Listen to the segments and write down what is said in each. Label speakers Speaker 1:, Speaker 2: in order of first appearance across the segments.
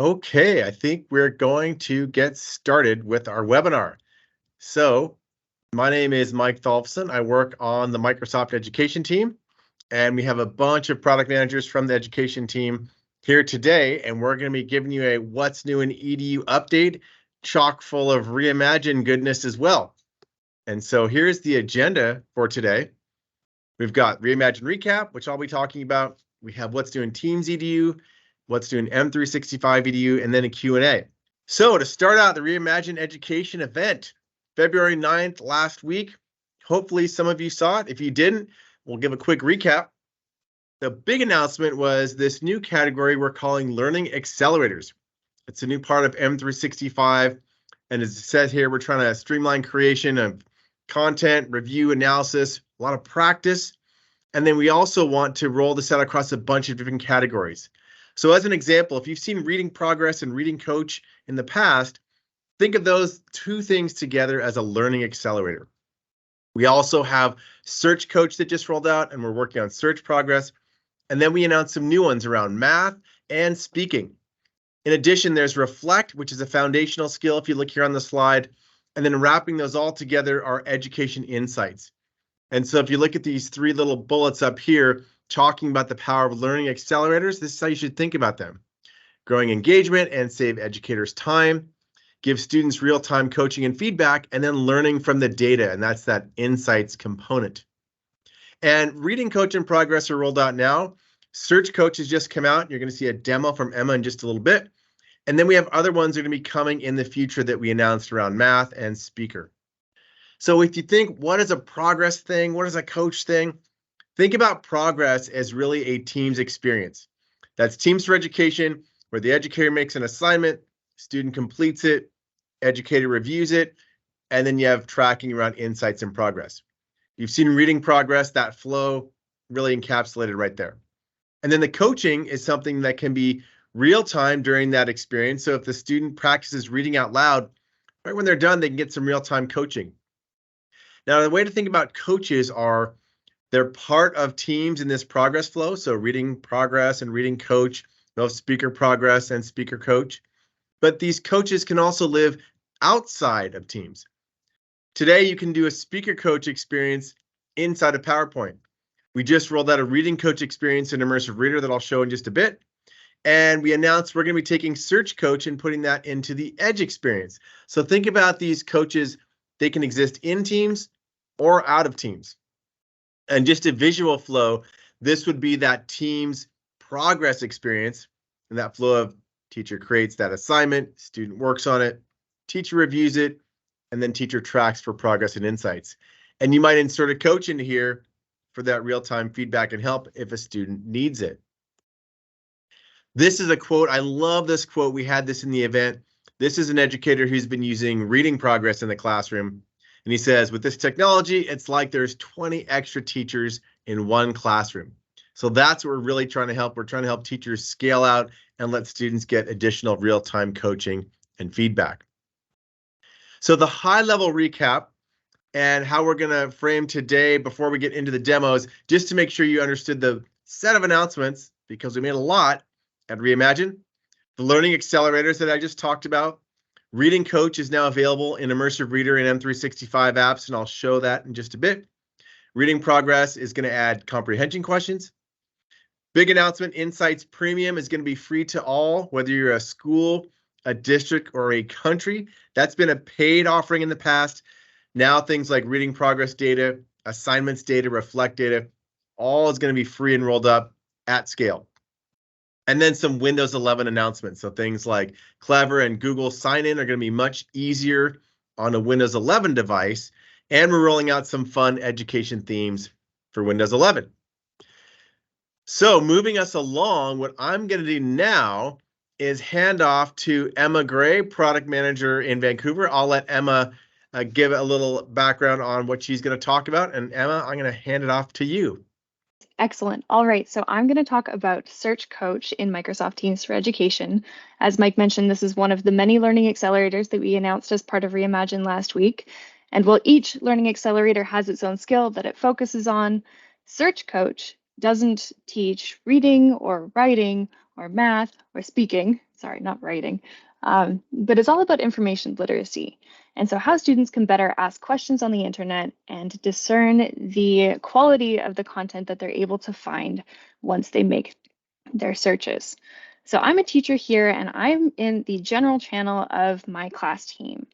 Speaker 1: Okay, I think we're going to get started with our webinar. So, my name is Mike Tholfsen. I work on the Microsoft Education team, and we have a bunch of product managers from the education team here today, and we're going to be giving you a What's New in EDU update, chock full of Reimagine goodness as well. And so here's the agenda for today. We've got Reimagine Recap, which I'll be talking about. We have What's New in Teams EDU, What's New in M365 EDU, and then a Q&A. So to start out, the Reimagine Education event, February 9th, last week. Hopefully some of you saw it. If you didn't, we'll give a quick recap. The big announcement was this new category we're calling Learning Accelerators. It's a new part of M365, and as it says here, we're trying to streamline creation of content, review, analysis, a lot of practice, and then we also want to roll this out across a bunch of different categories. So as an example, if you've seen Reading Progress and Reading Coach in the past, think of those two things together as a learning accelerator. We also have Search Coach that just rolled out, and we're working on Search Progress. And then we announced some new ones around math and speaking. In addition, there's Reflect, which is a foundational skill if you look here on the slide. And then wrapping those all together are Education Insights. And so if you look at these three little bullets up here, talking about the power of learning accelerators, this is how you should think about them. Growing engagement and save educators time, give students real-time coaching and feedback, and then learning from the data, and that's that insights component. And Reading Coach and Progress are rolled out now. Search Coach has just come out. You're going to see a demo from Emma in just a little bit. And then we have other ones that are going to be coming in the future that we announced around math and speaker. So if you think, what is a progress thing? What is a coach thing? Think about progress as really a team's experience. That's Teams for Education, where the educator makes an assignment, student completes it, educator reviews it, and then you have tracking around insights and progress. You've seen Reading Progress, that flow really encapsulated right there. And then the coaching is something that can be real time during that experience. So if the student practices reading out loud, right when they're done, they can get some real time coaching. Now, the way to think about coaches are they're part of teams in this progress flow. So Reading Progress and Reading Coach, they'll have Speaker Progress and Speaker Coach. But these coaches can also live outside of teams. Today, you can do a Speaker Coach experience inside of PowerPoint. We just rolled out a Reading Coach experience in Immersive Reader that I'll show in just a bit. And we announced we're going to be taking Search Coach and putting that into the Edge experience. So think about these coaches. They can exist in teams or out of teams. And just a visual flow, this would be that team's progress experience, and that flow of teacher creates that assignment, student works on it, teacher reviews it, and then teacher tracks for progress and insights. And you might insert a coach into here for that real-time feedback and help if a student needs it. This is a quote. I love this quote. We had this in the event. This is an educator who's been using Reading Progress in the classroom. And he says, with this technology, it's like there's 20 extra teachers in one classroom. So that's what we're really trying to help. We're trying to help teachers scale out and let students get additional real-time coaching and feedback. So the high-level recap and how we're going to frame today before we get into the demos, just to make sure you understood the set of announcements, because we made a lot at Reimagine. The learning accelerators that I just talked about. Reading Coach is now available in Immersive Reader and M365 apps, and I'll show that in just a bit. Reading Progress is going to add comprehension questions. Big announcement, Insights Premium is going to be free to all, whether you're a school, a district, or a country. That's been a paid offering in the past. Now things like Reading Progress data, assignments data, Reflect data, all is going to be free and rolled up at scale. And then some Windows 11 announcements. So things like Clever and Google Sign-In are going to be much easier on a Windows 11 device. And we're rolling out some fun education themes for Windows 11. So moving us along, what I'm going to do now is hand off to Emma Gray, product manager in Vancouver. I'll let Emma give a little background on what she's going to talk about. And Emma, I'm going to hand it off to you.
Speaker 2: Excellent. All right, so I'm going to talk about Search Coach in Microsoft Teams for Education. As Mike mentioned, this is one of the many learning accelerators that we announced as part of Reimagine last week. And while each learning accelerator has its own skill that it focuses on, Search Coach doesn't teach reading or writing or math or speaking, sorry, not writing, but it's all about information literacy. And so how students can better ask questions on the internet and discern the quality of the content that they're able to find once they make their searches. So I'm a teacher here and I'm in the general channel of my class team.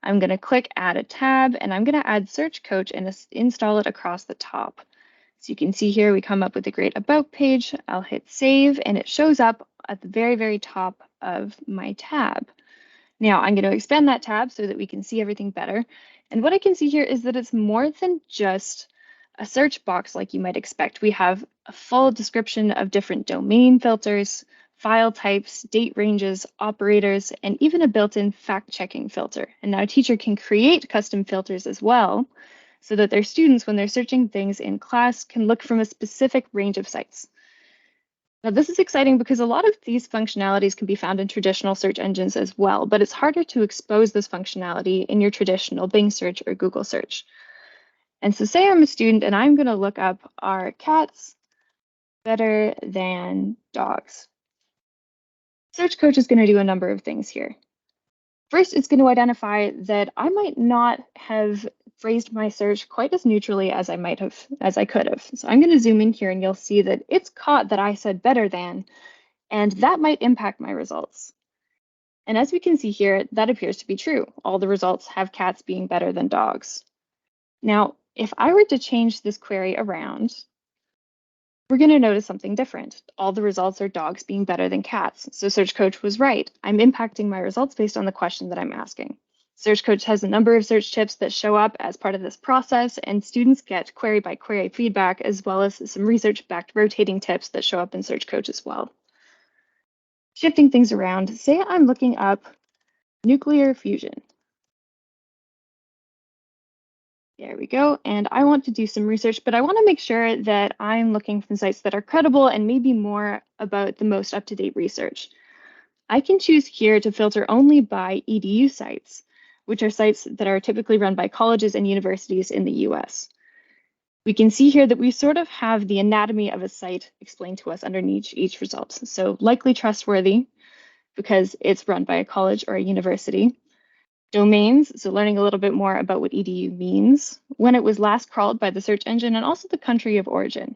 Speaker 2: I'm going to click add a tab and I'm going to add Search Coach and install it across the top. So you can see here we come up with a great about page. I'll hit save and it shows up at the very, very top of my tab. Now I'm going to expand that tab so that we can see everything better. And what I can see here is that it's more than just a search box like you might expect. We have a full description of different domain filters, file types, date ranges, operators, and even a built-in fact-checking filter. And now a teacher can create custom filters as well so that their students, when they're searching things in class, can look from a specific range of sites. Now, this is exciting because a lot of these functionalities can be found in traditional search engines as well, but it's harder to expose this functionality in your traditional Bing search or Google search. And so say I'm a student and I'm going to look up, are cats better than dogs? Search Coach is going to do a number of things here. First, it's going to identify that I might not have phrased my search quite as neutrally as I could have. So I'm going to zoom in here and you'll see that it's caught that I said better than, and that might impact my results. And as we can see here, that appears to be true. All the results have cats being better than dogs. Now, if I were to change this query around, we're going to notice something different. All the results are dogs being better than cats. So Search Coach was right. I'm impacting my results based on the question that I'm asking. Search Coach has a number of search tips that show up as part of this process, and students get query by query feedback, as well as some research-backed rotating tips that show up in Search Coach as well. Shifting things around, say I'm looking up nuclear fusion. There we go. And I want to do some research, but I want to make sure that I'm looking from sites that are credible and maybe more about the most up-to-date research. I can choose here to filter only by EDU sites, which are sites that are typically run by colleges and universities in the US. We can see here that we sort of have the anatomy of a site explained to us underneath each result. So likely trustworthy because it's run by a college or a university. Domains, so learning a little bit more about what EDU means, when it was last crawled by the search engine, and also the country of origin.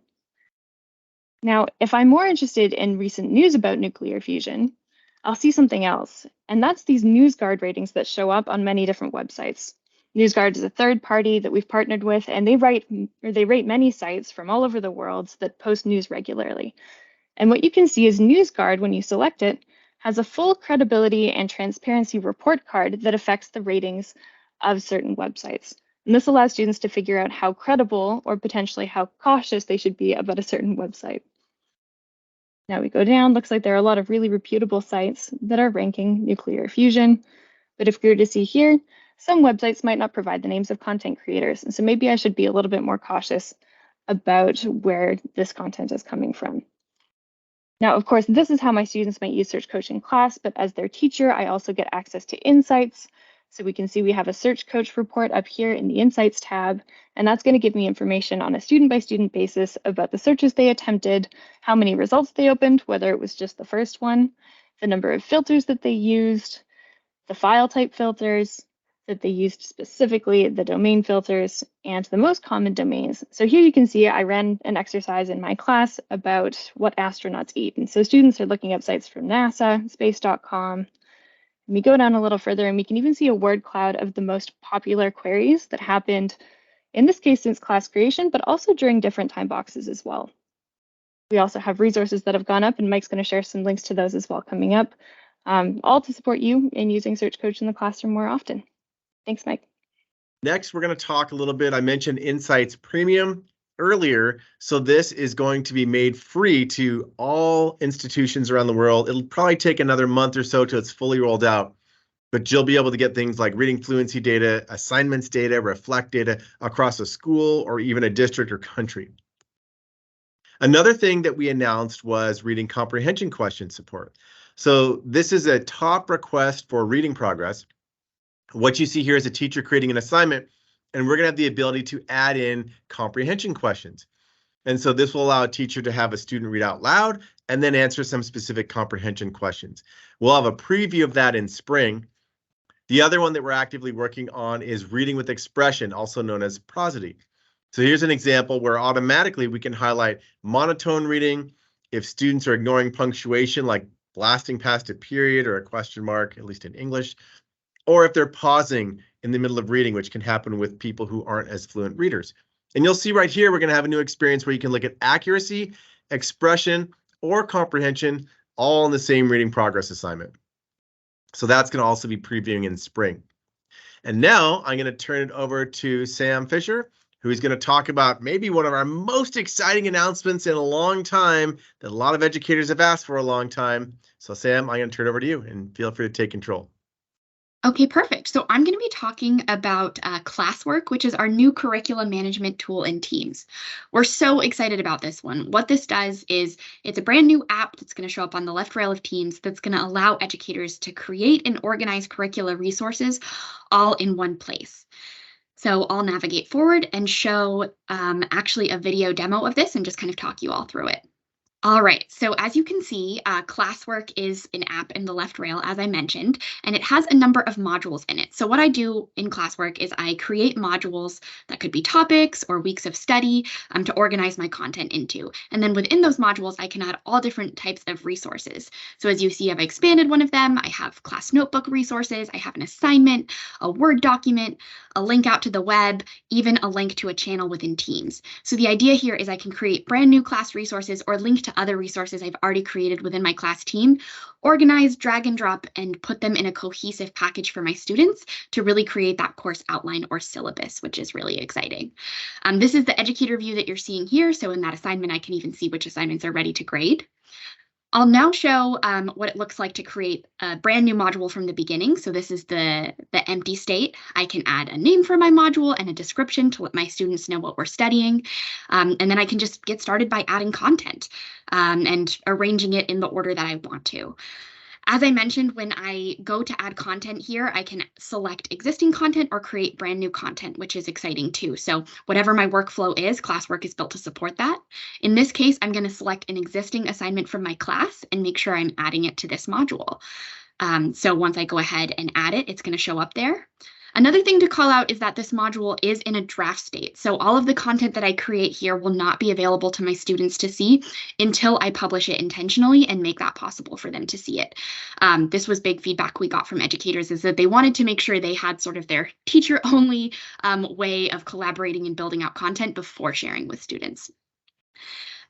Speaker 2: Now, if I'm more interested in recent news about nuclear fusion, I'll see something else, and that's these NewsGuard ratings that show up on many different websites. NewsGuard is a third party that we've partnered with, and they rate many sites from all over the world that post news regularly. And what you can see is NewsGuard, when you select it, has a full credibility and transparency report card that affects the ratings of certain websites. And this allows students to figure out how credible or potentially how cautious they should be about a certain website. Now we go down, looks like there are a lot of really reputable sites that are ranking nuclear fusion. But if we were to see here, some websites might not provide the names of content creators. And so maybe I should be a little bit more cautious about where this content is coming from. Now, of course, this is how my students might use Search Coach in class, but as their teacher, I also get access to insights. So we can see we have a Search Coach report up here in the Insights tab, and that's going to give me information on a student-by-student basis about the searches they attempted, how many results they opened, whether it was just the first one, the number of filters that they used, the file type filters that they used specifically, the domain filters, and the most common domains. So here you can see I ran an exercise in my class about what astronauts eat. And so students are looking up sites from NASA, space.com. And we go down a little further and we can even see a word cloud of the most popular queries that happened, in this case, since class creation, but also during different time boxes as well. We also have resources that have gone up, and Mike's going to share some links to those as well coming up, all to support you in using Search Coach in the classroom more often. Thanks, Mike.
Speaker 1: Next, we're going to talk a little bit. I mentioned Insights Premium earlier. So this is going to be made free to all institutions around the world. It'll probably take another month or so till it's fully rolled out, but you'll be able to get things like reading fluency data, assignments data, reflect data across a school or even a district or country. Another thing that we announced was reading comprehension question support. So this is a top request for reading progress. What you see here is a teacher creating an assignment, and we're going to have the ability to add in comprehension questions. And so this will allow a teacher to have a student read out loud and then answer some specific comprehension questions. We'll have a preview of that in spring. The other one that we're actively working on is reading with expression, also known as prosody. So here's an example where automatically we can highlight monotone reading if students are ignoring punctuation, like blasting past a period or a question mark, at least in English, or if they're pausing in the middle of reading, which can happen with people who aren't as fluent readers. And you'll see right here, we're going to have a new experience where you can look at accuracy, expression, or comprehension, all in the same reading progress assignment. So that's going to also be previewing in spring. And now I'm going to turn it over to Sam Fisher, who's going to talk about maybe one of our most exciting announcements in a long time that a lot of educators have asked for a long time. So Sam, I'm going to turn it over to you and feel free to take control.
Speaker 3: Okay, perfect. So I'm going to be talking about Classwork, which is our new curriculum management tool in Teams. We're so excited about this one. What this does is it's a brand new app that's going to show up on the left rail of Teams that's going to allow educators to create and organize curricula resources all in one place. So I'll navigate forward and show actually a video demo of this and just kind of talk you all through it. All right, so as you can see, Classwork is an app in the left rail, as I mentioned, and it has a number of modules in it. So what I do in Classwork is I create modules that could be topics or weeks of study to organize my content into. And then within those modules, I can add all different types of resources. So as you see, I've expanded one of them. I have class notebook resources. I have an assignment, a Word document, a link out to the web, even a link to a channel within Teams. So the idea here is I can create brand new class resources or link to other resources I've already created within my class team, organize, drag and drop, and put them in a cohesive package for my students to really create that course outline or syllabus, which is really exciting. This is the educator view that you're seeing here. So in that assignment, I can even see which assignments are ready to grade. I'll now show what it looks like to create a brand new module from the beginning. So this is the empty state. I can add a name for my module and a description to let my students know what we're studying. And then I can just get started by adding content and arranging it in the order that I want to. As I mentioned, when I go to add content here, I can select existing content or create brand new content, which is exciting too. So whatever my workflow is, Classwork is built to support that. In this case, I'm going to select an existing assignment from my class and make sure I'm adding it to this module. So once I go ahead and add it, it's going to show up there. Another thing to call out is that this module is in a draft state. So all of the content that I create here will not be available to my students to see until I publish it intentionally and make that possible for them to see it. This was big feedback we got from educators, is that they wanted to make sure they had sort of their teacher-only way of collaborating and building out content before sharing with students.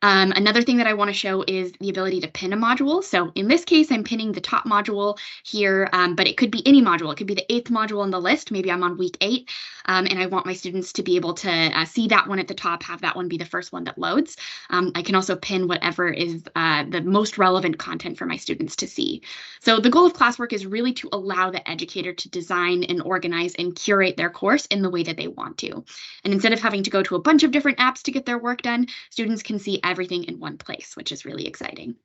Speaker 3: Another thing that I want to show is the ability to pin a module. So in this case, I'm pinning the top module here, but it could be any module. It could be the 8th module on the list. Maybe I'm on week 8, and I want my students to be able to see that one at the top, have that one be the first one that loads. I can also pin whatever is the most relevant content for my students to see. So the goal of Classwork is really to allow the educator to design and organize and curate their course in the way that they want to. And instead of having to go to a bunch of different apps to get their work done, students can see everything in one place, which is really exciting.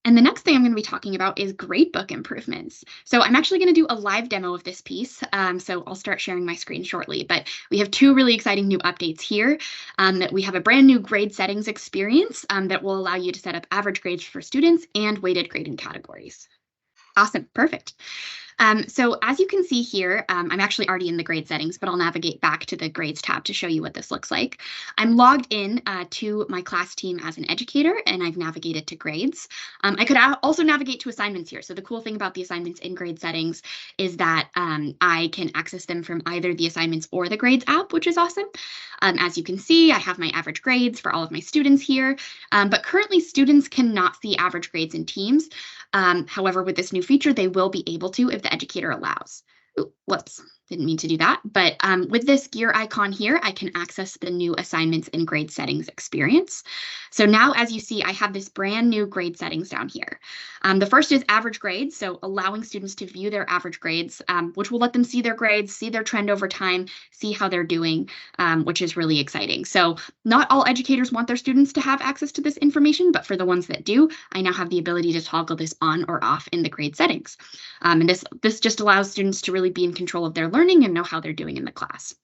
Speaker 3: And the next thing I'm going to be talking about is gradebook improvements. So I'm actually going to do a live demo of this piece. So I'll start sharing my screen shortly, but we have 2 really exciting new updates here. That we have a brand new grade settings experience that will allow you to set up average grades for students and weighted grading categories. Awesome, perfect. So as you can see here, I'm actually already in the grade settings, but I'll navigate back to the grades tab to show you what this looks like. I'm logged in to my class team as an educator, and I've navigated to grades. I could also navigate to assignments here. So the cool thing about the assignments in grade settings is that I can access them from either the assignments or the grades app, which is awesome. As you can see, I have my average grades for all of my students here, but currently students cannot see average grades in Teams. However, with this new feature, they will be able to if the educator allows. Ooh, whoops, didn't mean to do that. But with this gear icon here, I can access the new assignments and grade settings experience. So now, as you see, I have this brand new grade settings down here. The first is average grades, so allowing students to view their average grades, which will let them see their grades, see their trend over time, see how they're doing, which is really exciting. So not all educators want their students to have access to this information, but for the ones that do, I now have the ability to toggle this on or off in the grade settings. And this just allows students to really be in control of their learning and know how they're doing in the class.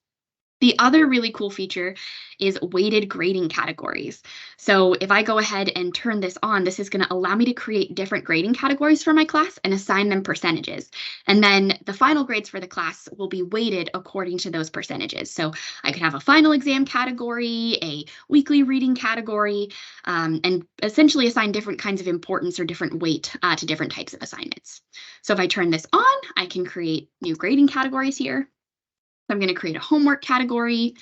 Speaker 3: The other really cool feature is weighted grading categories. So if I go ahead and turn this on, this is going to allow me to create different grading categories for my class and assign them percentages. And then the final grades for the class will be weighted according to those percentages. So I could have a final exam category, a weekly reading category, and essentially assign different kinds of importance or different weight to different types of assignments. So if I turn this on, I can create new grading categories here. I'm going to create a homework category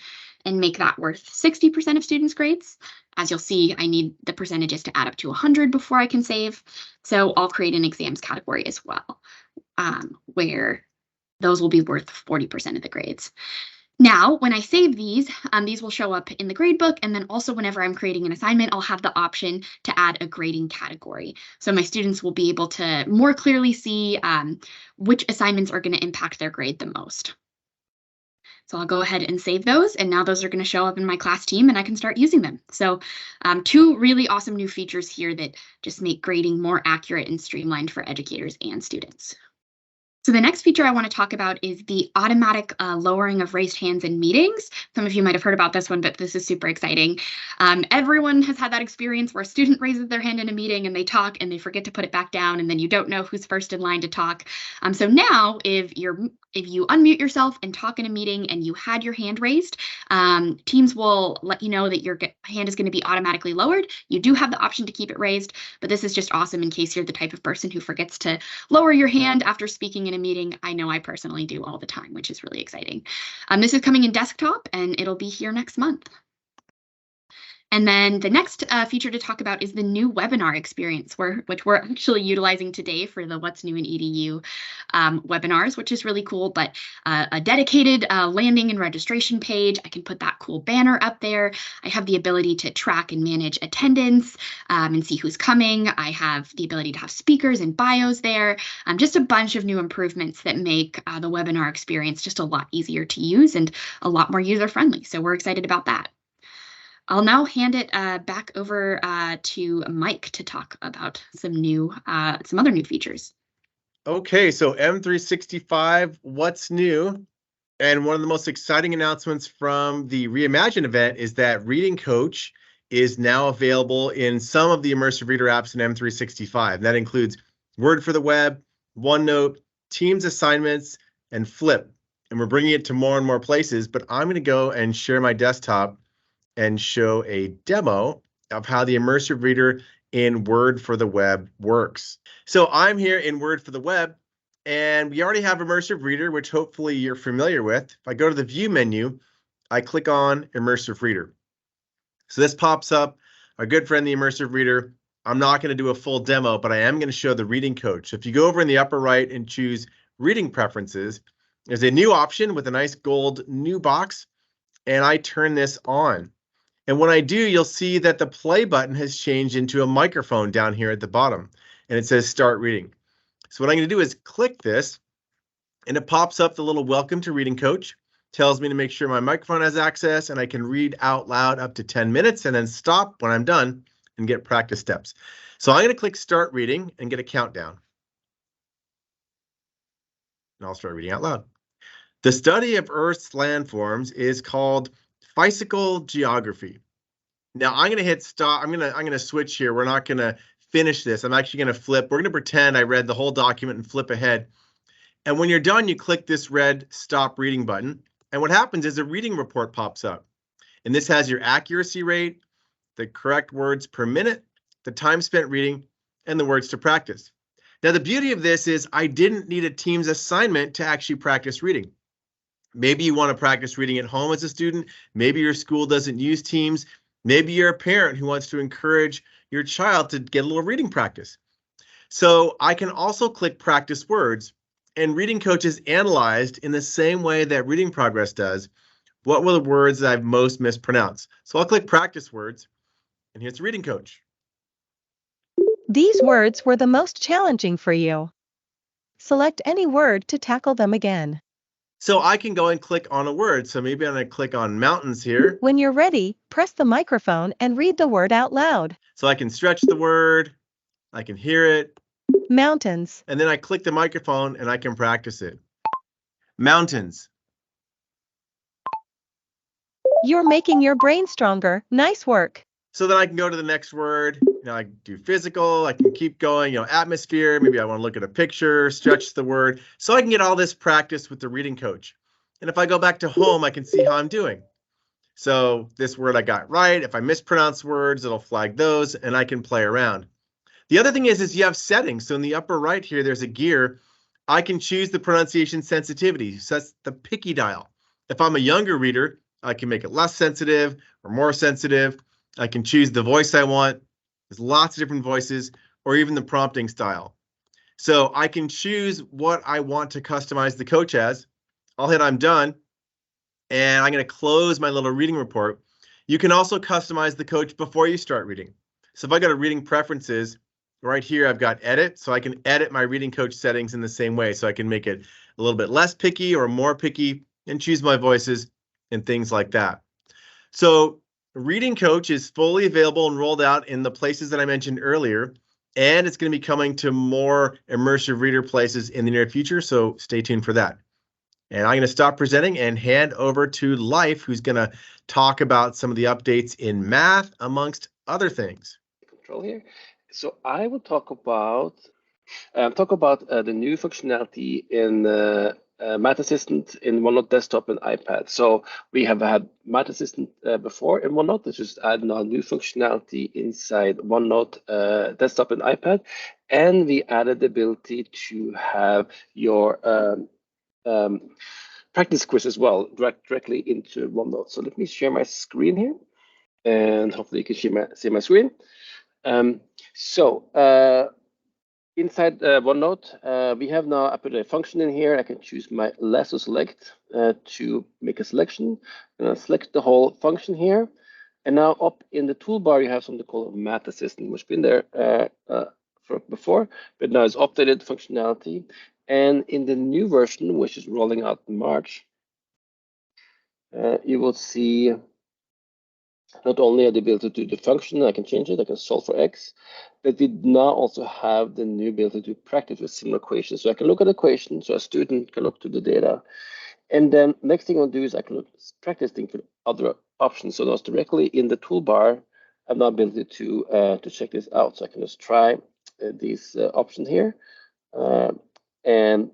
Speaker 3: and make that worth 60% of students' grades. As you'll see, I need the percentages to add up to 100 before I can save. So I'll create an exams category as well, where those will be worth 40% of the grades. Now, when I save these will show up in the gradebook, and then also whenever I'm creating an assignment, I'll have the option to add a grading category. So my students will be able to more clearly see which assignments are going to impact their grade the most. So I'll go ahead and save those, and now those are going to show up in my class team and I can start using them. So 2 really awesome new features here that just make grading more accurate and streamlined for educators and students. So the next feature I want to talk about is the automatic lowering of raised hands in meetings. Some of you might have heard about this one, but this is super exciting. Everyone has had that experience where a student raises their hand in a meeting and they talk and they forget to put it back down, and then you don't know who's first in line to talk. So now if you unmute yourself and talk in a meeting and you had your hand raised, Teams will let you know that your hand is going to be automatically lowered. You do have the option to keep it raised, but this is just awesome in case you're the type of person who forgets to lower your hand after speaking in a meeting. I know I personally do all the time, which is really exciting. This is coming in desktop and it'll be here next month. And then the next feature to talk about is the new webinar experience, which we're actually utilizing today for the What's New in EDU webinars, which is really cool. But a dedicated landing and registration page, I can put that cool banner up there. I have the ability to track and manage attendance and see who's coming. I have the ability to have speakers and bios there. Just a bunch of new improvements that make the webinar experience just a lot easier to use and a lot more user-friendly. So we're excited about that. I'll now hand it back over to Mike to talk about some other new features.
Speaker 1: Okay, so M365, what's new? And one of the most exciting announcements from the Reimagine event is that Reading Coach is now available in some of the Immersive Reader apps in M365. That includes Word for the Web, OneNote, Teams assignments, and Flip. And we're bringing it to more and more places, but I'm going to go and share my desktop and show a demo of how the Immersive Reader in Word for the Web works. So I'm here in Word for the Web, and we already have Immersive Reader, which hopefully you're familiar with. If I go to the View menu, I click on Immersive Reader. So this pops up, our good friend, the Immersive Reader. I'm not going to do a full demo, but I am going to show the Reading Coach. So if you go over in the upper right and choose Reading Preferences, there's a new option with a nice gold new box, and I turn this on. And when I do, you'll see that the play button has changed into a microphone down here at the bottom, and it says Start Reading. So what I'm going to do is click this, and it pops up the little Welcome to Reading Coach, tells me to make sure my microphone has access, and I can read out loud up to 10 minutes and then stop when I'm done and get practice steps. So I'm going to click Start Reading and get a countdown. And I'll start reading out loud. The study of Earth's landforms is called Physical Geography. Now I'm going to hit stop. I'm going to switch here. We're not going to finish this. I'm actually going to flip. We're going to pretend I read the whole document and flip ahead. And when you're done, you click this red stop reading button. And what happens is a reading report pops up. And this has your accuracy rate, the correct words per minute, the time spent reading, and the words to practice. Now, the beauty of this is I didn't need a Teams assignment to actually practice reading. Maybe you want to practice reading at home as a student. Maybe your school doesn't use Teams. Maybe you're a parent who wants to encourage your child to get a little reading practice. So I can also click Practice Words, and Reading Coach is analyzed in the same way that Reading Progress does. What were the words that I've most mispronounced? So I'll click Practice Words, and here's Reading Coach.
Speaker 4: These words were the most challenging for you. Select any word to tackle them again.
Speaker 1: So I can go and click on a word. So maybe I'm going to click on mountains here.
Speaker 4: When you're ready, press the microphone and read the word out loud.
Speaker 1: So I can stretch the word, I can hear it.
Speaker 4: Mountains.
Speaker 1: And then I click the microphone and I can practice it. Mountains.
Speaker 4: You're making your brain stronger. Nice work.
Speaker 1: So then I can go to the next word. I can do physical. I can keep going, atmosphere. Maybe I want to look at a picture, stretch the word. So I can get all this practice with the reading coach. And if I go back to home, I can see how I'm doing. So this word I got right. If I mispronounce words, it'll flag those and I can play around. The other thing is you have settings. So in the upper right here, there's a gear. I can choose the pronunciation sensitivity. So that's the picky dial. If I'm a younger reader, I can make it less sensitive or more sensitive. I can choose the voice I want. There's lots of different voices, or even the prompting style. So I can choose what I want to customize the coach as. I'll hit I'm done, and I'm going to close my little reading report. You can also customize the coach before you start reading. So if I go to reading preferences, right here I've got edit, so I can edit my reading coach settings in the same way. So I can make it a little bit less picky or more picky and choose my voices and things like that. So Reading Coach is fully available and rolled out in the places that I mentioned earlier, and it's going to be coming to more Immersive Reader places in the near future, so stay tuned for that. And I'm going to stop presenting and hand over to Leif, who's going to talk about some of the updates in math, amongst other things.
Speaker 5: Control here. So I will talk about the new functionality in Math Assistant in OneNote Desktop and iPad. So we have had Math Assistant before in OneNote. This is add now new functionality inside OneNote Desktop and iPad, and we added the ability to have your practice quiz as well directly into OneNote. So let me share my screen here, and hopefully you can see my screen. Inside OneNote, we have now I put a function in here. I can choose my lasso select to make a selection. And I'll select the whole function here. And now up in the toolbar, you have something called Math Assistant, which has been there for before, but now it's updated functionality. And in the new version, which is rolling out in March, you will see not only the ability to do the function, I can change it, I can solve for x, but we now also have the new ability to practice with similar equations. So I can look at the equation, so a student can look to the data. And then next thing I'll do is I can look practice things with other options. So that's directly in the toolbar, I have now ability to check this out. So I can just try these options here. And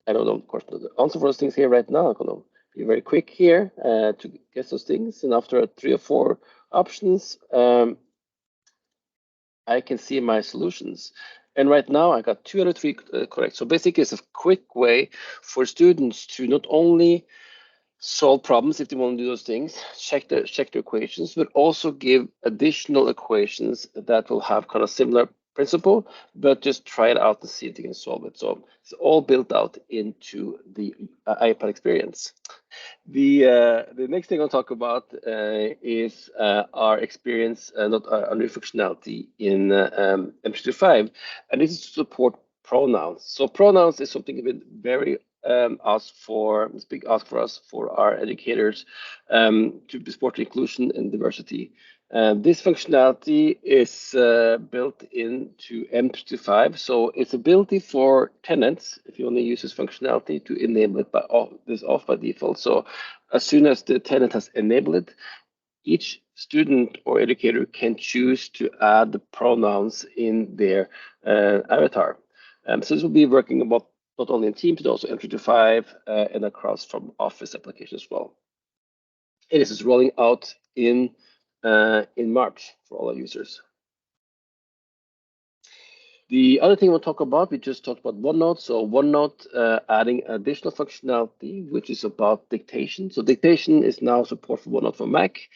Speaker 5: I don't know, of course, the answer for those things here right now. I'm going to be very quick here to guess those things. And after 3 or 4 options, I can see my solutions. And right now I got 2 out of 3 correct. So basically it's a quick way for students to not only solve problems if they want to do those things, check the equations, but also give additional equations that will have kind of similar principle, but just try it out to see if you can solve it. So it's all built out into the iPad experience. The next thing I'll talk about is our experience, not our new functionality in M365, and this is to support pronouns. So pronouns is something been very it's a big ask for us, for our educators, to support inclusion and diversity. This functionality is built into M365, so it's ability for tenants, if you only use this functionality, to enable it off by default. So as soon as the tenant has enabled it, each student or educator can choose to add the pronouns in their avatar. So this will be working about not only in Teams, but also M365 and across from Office applications as well. And this is rolling out in March for all our users. The other thing we'll talk about, we just talked about OneNote. So OneNote adding additional functionality, which is about dictation. So dictation is now support for OneNote for Mac,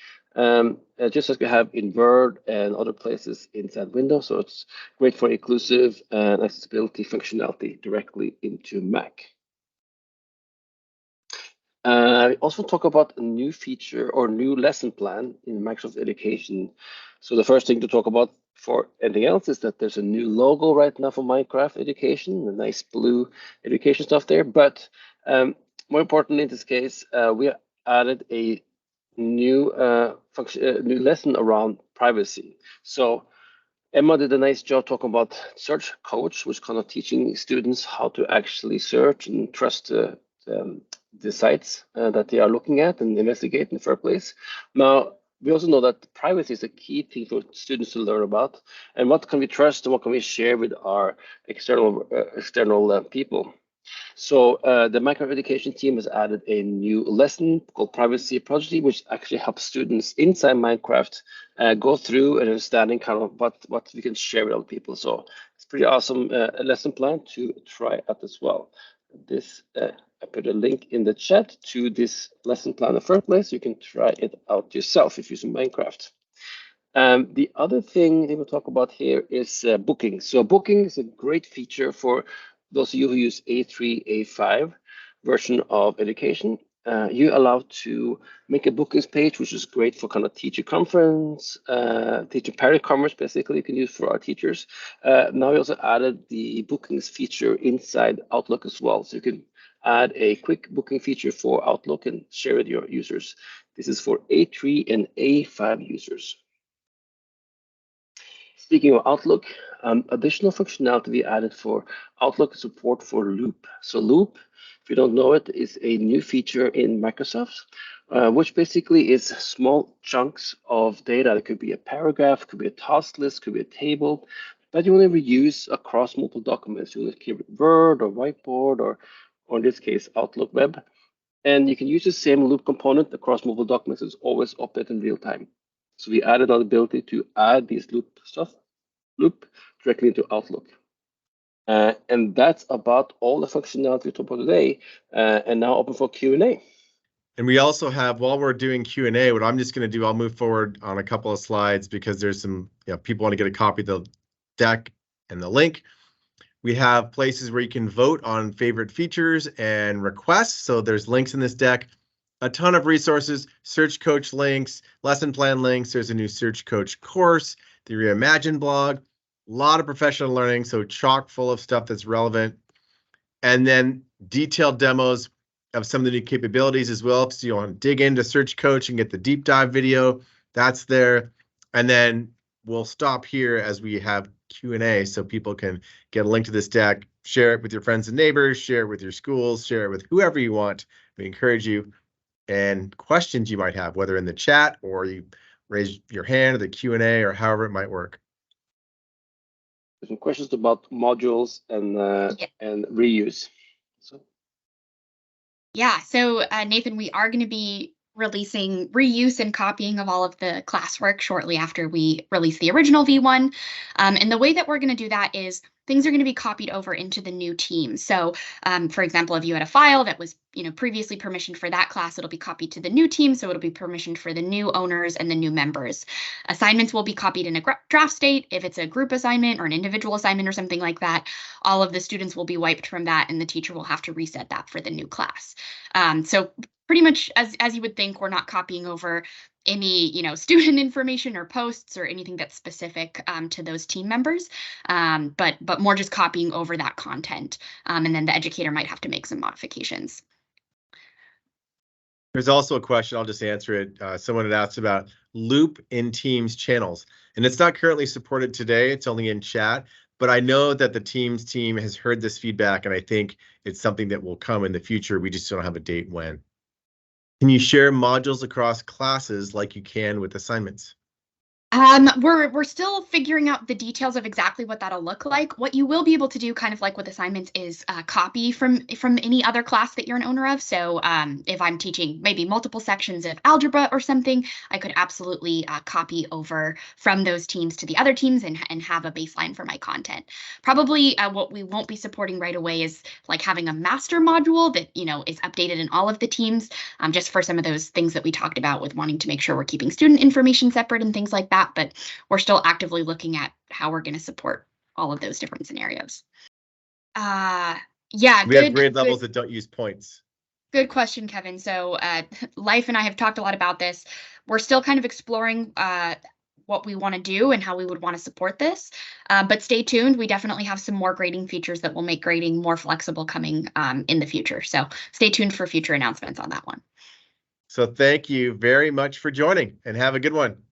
Speaker 5: just as we have in Word and other places inside Windows. So it's great for inclusive and accessibility functionality directly into Mac. We also talk about a new feature or new lesson plan in Microsoft Education. So the first thing to talk about for anything else is that there's a new logo right now for Minecraft Education, the nice blue education stuff there. But more importantly, in this case, we added a new new lesson around privacy. So Emma did a nice job talking about Search Coach, which kind of teaching students how to actually search and trust the the sites that they are looking at and investigate in the first place. Now, we also know that privacy is a key thing for students to learn about, and what can we trust and what can we share with our external people. So the Microsoft Education team has added a new lesson called Privacy Project, which actually helps students inside Minecraft go through and understanding kind of what we can share with other people. So it's pretty awesome lesson plan to try out as well. This I put a link in the chat to this lesson plan in the first place. You can try it out yourself if using Minecraft. The other thing that we'll talk about here is booking. So booking is a great feature for those of you who use A3, A5 version of education. You're allowed to make a bookings page, which is great for kind of teacher conference, teacher parent conference, basically you can use for our teachers. Now we also added the bookings feature inside Outlook as well. So you can add a quick booking feature for Outlook and share with your users. This is for A3 and A5 users. Speaking of Outlook, additional functionality we added for Outlook support for Loop. So Loop, if you don't know it, is a new feature in Microsoft, which basically is small chunks of data. It could be a paragraph, could be a task list, could be a table, that you want to reuse across multiple documents. You want to keep it Word or Whiteboard or in this case, Outlook Web. And you can use the same Loop component across multiple documents. It's always updated in real time. So we added an ability to add these Loop directly into Outlook. And that's about all the functionality we talked about today. And now open for Q&A.
Speaker 1: And we also have, while we're doing Q&A, what I'm just going to do, I'll move forward on a couple of slides because there's some, people want to get a copy of the deck and the link. We have places where you can vote on favorite features and requests. So there's links in this deck, a ton of resources, Search Coach links, lesson plan links. There's a new Search Coach course, the Reimagine blog, a lot of professional learning, so chock full of stuff that's relevant. And then detailed demos of some of the new capabilities as well. So you want to dig into Search Coach and get the deep dive video, that's there. And then we'll stop here as we have Q&A so people can get a link to this deck, share it with your friends and neighbors, share it with your schools, share it with whoever you want. We encourage you, and questions you might have, whether in the chat or you raise your hand or the Q&A or however it might work.
Speaker 5: Some questions about modules and reuse.
Speaker 3: So Nathan, we are going to be releasing reuse and copying of all of the classwork shortly after we release the original V1. And the way that we're going to do that is things are going to be copied over into the new team. So for example, if you had a file that was previously permissioned for that class, it'll be copied to the new team. So it'll be permissioned for the new owners and the new members. Assignments will be copied in a draft state. If it's a group assignment or an individual assignment or something like that, all of the students will be wiped from that and the teacher will have to reset that for the new class. So pretty much as you would think, we're not copying over any student information or posts or anything that's specific to those team members, but more just copying over that content, and then the educator might have to make some modifications.
Speaker 1: There's also a question, I'll just answer it. Someone had asked about Loop in Teams channels, and it's not currently supported today. It's only in chat, but I know that the Teams team has heard this feedback, and I think it's something that will come in the future. We just don't have a date when. Can you share modules across classes like you can with assignments?
Speaker 3: We're still figuring out the details of exactly what that'll look like. What you will be able to do, kind of like with assignments, is copy from any other class that you're an owner of. So if I'm teaching maybe multiple sections of algebra or something, I could absolutely copy over from those teams to the other teams and have a baseline for my content. Probably what we won't be supporting right away is like having a master module that is updated in all of the teams, just for some of those things that we talked about with wanting to make sure we're keeping student information separate and things like that. But we're still actively looking at how we're going to support all of those different scenarios.
Speaker 1: We have grade levels that don't use points.
Speaker 3: Good question, Kevin. So Leif and I have talked a lot about this. We're still kind of exploring what we want to do and how we would want to support this. But stay tuned. We definitely have some more grading features that will make grading more flexible coming in the future. So stay tuned for future announcements on that one.
Speaker 1: So thank you very much for joining, and have a good one.